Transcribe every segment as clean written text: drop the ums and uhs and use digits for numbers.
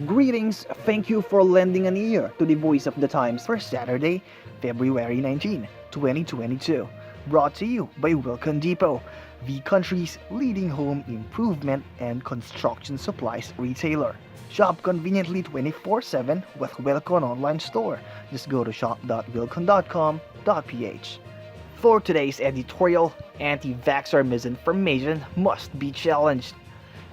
Greetings, thank you for lending an ear to the Voice of the Times for Saturday, February 19, 2022. Brought to you by Wilcon Depot, the country's leading home improvement and construction supplies retailer. Shop conveniently 24/7 with Wilcon online store. Just go to shop.wilcon.com.ph. For today's editorial, anti-vaxxer misinformation must be challenged.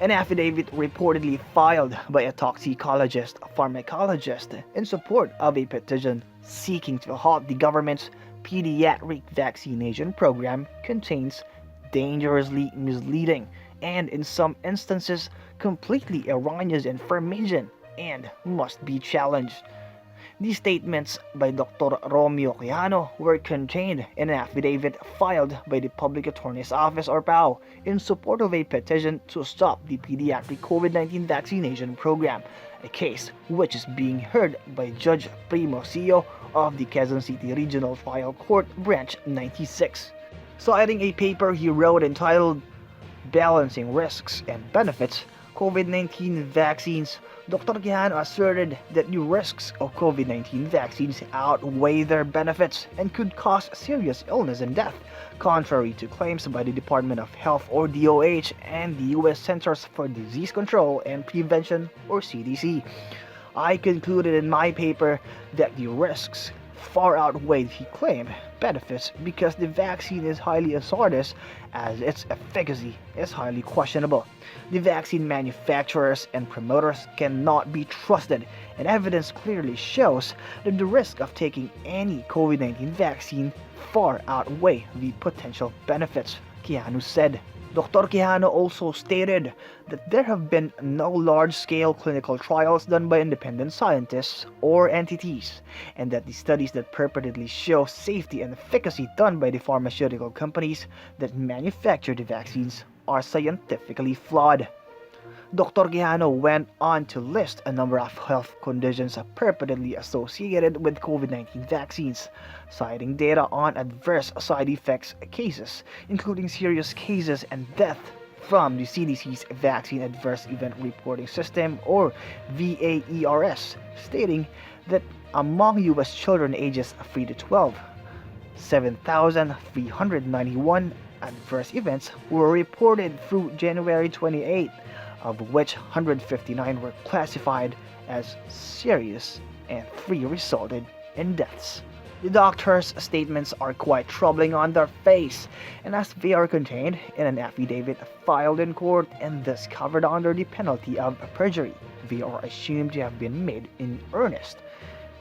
An affidavit reportedly filed by a toxicologist pharmacologist in support of a petition seeking to halt the government's pediatric vaccination program contains dangerously misleading and, in some instances, completely erroneous information and must be challenged. These statements by Dr. Romeo Quijano were contained in an affidavit filed by the Public Attorney's Office or PAO in support of a petition to stop the pediatric COVID-19 vaccination program, a case which is being heard by Judge Primo Sio of the Quezon City Regional Trial Court Branch 96. Citing a paper he wrote entitled Balancing Risks and Benefits, COVID-19 Vaccines, Dr. Quijano asserted that the risks of COVID-19 vaccines outweigh their benefits and could cause serious illness and death, contrary to claims by the Department of Health or DOH and the U.S. Centers for Disease Control and Prevention or CDC. I concluded in my paper that the risks far outweigh the claimed benefits because the vaccine is highly hazardous as its efficacy is highly questionable. The vaccine manufacturers and promoters cannot be trusted, and evidence clearly shows that the risk of taking any COVID-19 vaccine far outweigh the potential benefits, Quijano said. Dr. Quijano also stated that there have been no large-scale clinical trials done by independent scientists or entities, and that the studies that purportedly show safety and efficacy done by the pharmaceutical companies that manufacture the vaccines are scientifically flawed. Dr. Quijano went on to list a number of health conditions purportedly associated with COVID-19 vaccines, citing data on adverse side effects cases, including serious cases and death from the CDC's Vaccine Adverse Event Reporting System or VAERS, stating that among U.S. children ages 3 to 12, 7,391 adverse events were reported through January 28, of which 159 were classified as serious and 3 resulted in deaths. The doctors' statements are quite troubling on their face, and as they are contained in an affidavit filed in court and thus covered under the penalty of perjury, they are assumed to have been made in earnest.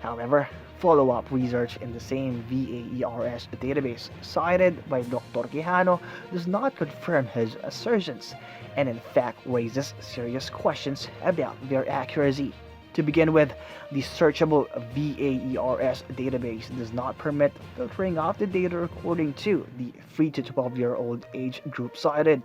However, follow-up research in the same VAERS database cited by Dr. Quijano does not confirm his assertions, and in fact raises serious questions about their accuracy. To begin with, the searchable VAERS database does not permit filtering of the data according to the 3 to 12-year-old age group cited.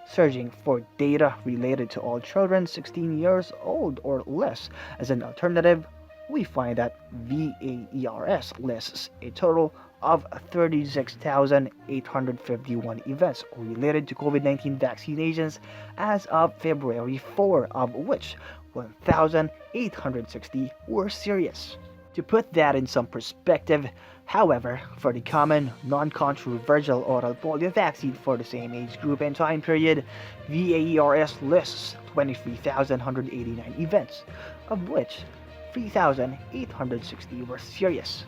Searching for data related to all children 16 years old or less as an alternative, we find that VAERS lists a total of 36,851 events related to COVID-19 vaccinations as of February 4, of which 1,860 were serious. To put that in some perspective, however, for the common, non-controversial oral polio vaccine for the same age group and time period, VAERS lists 23,189 events, of which 3,860 were serious.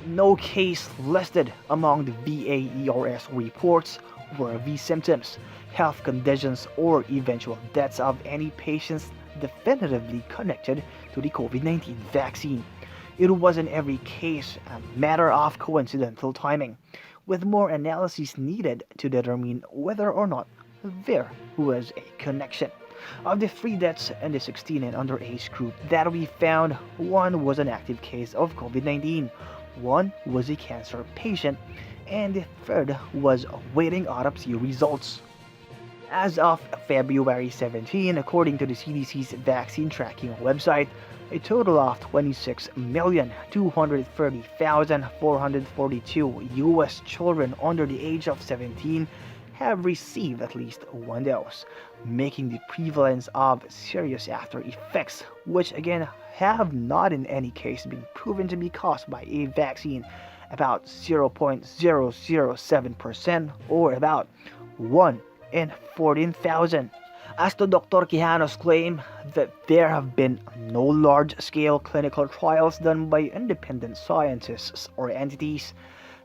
No case listed among the VAERS reports were the symptoms, health conditions, or eventual deaths of any patients definitively connected to the COVID-19 vaccine. It was in every case a matter of coincidental timing, with more analysis needed to determine whether or not there was a connection. Of the 3 deaths in the 16 and under age group that we found, 1 was an active case of COVID-19, 1 was a cancer patient, and the 3rd was awaiting autopsy results. As of February 17, according to the CDC's vaccine tracking website, a total of 26,230,442 U.S. children under the age of 17 have received at least one dose, making the prevalence of serious after effects, which again have not in any case been proven to be caused by a vaccine, about 0.007% or about 1 in 14,000. As to Dr. Quijano's claim that there have been no large-scale clinical trials done by independent scientists or entities,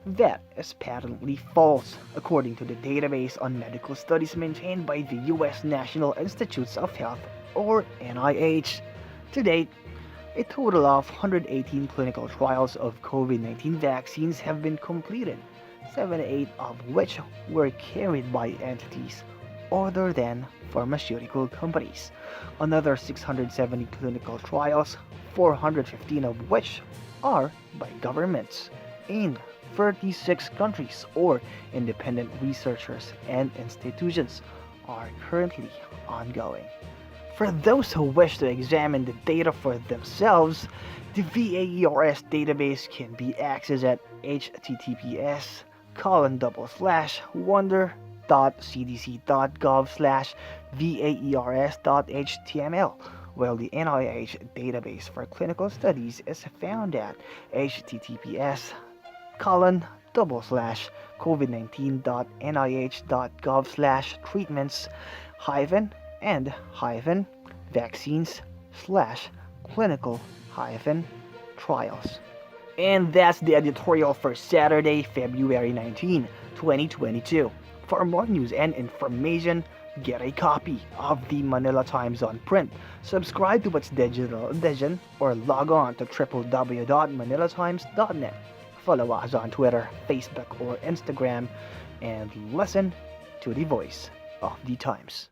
that is patently false, according to the database on medical studies maintained by the U.S. National Institutes of Health, or NIH. To date, a total of 118 clinical trials of COVID-19 vaccines have been completed, 78 of which were carried by entities other than pharmaceutical companies. Another 670 clinical trials, 415 of which are by governments in 36 countries or independent researchers and institutions, are currently ongoing. For those who wish to examine the data for themselves, the VAERS database can be accessed at https://wonder.cdc.gov/vaers.html, while the NIH database for clinical studies is found at https://covid19.nih.gov/treatments and vaccines clinical trials. And that's the editorial for Saturday, February 19, 2022. For more news and information, get a copy of the Manila Times on print, subscribe to its digital edition, or log on to www.manilatimes.net. Follow us on Twitter, Facebook, or Instagram, and listen to the voice of the Times.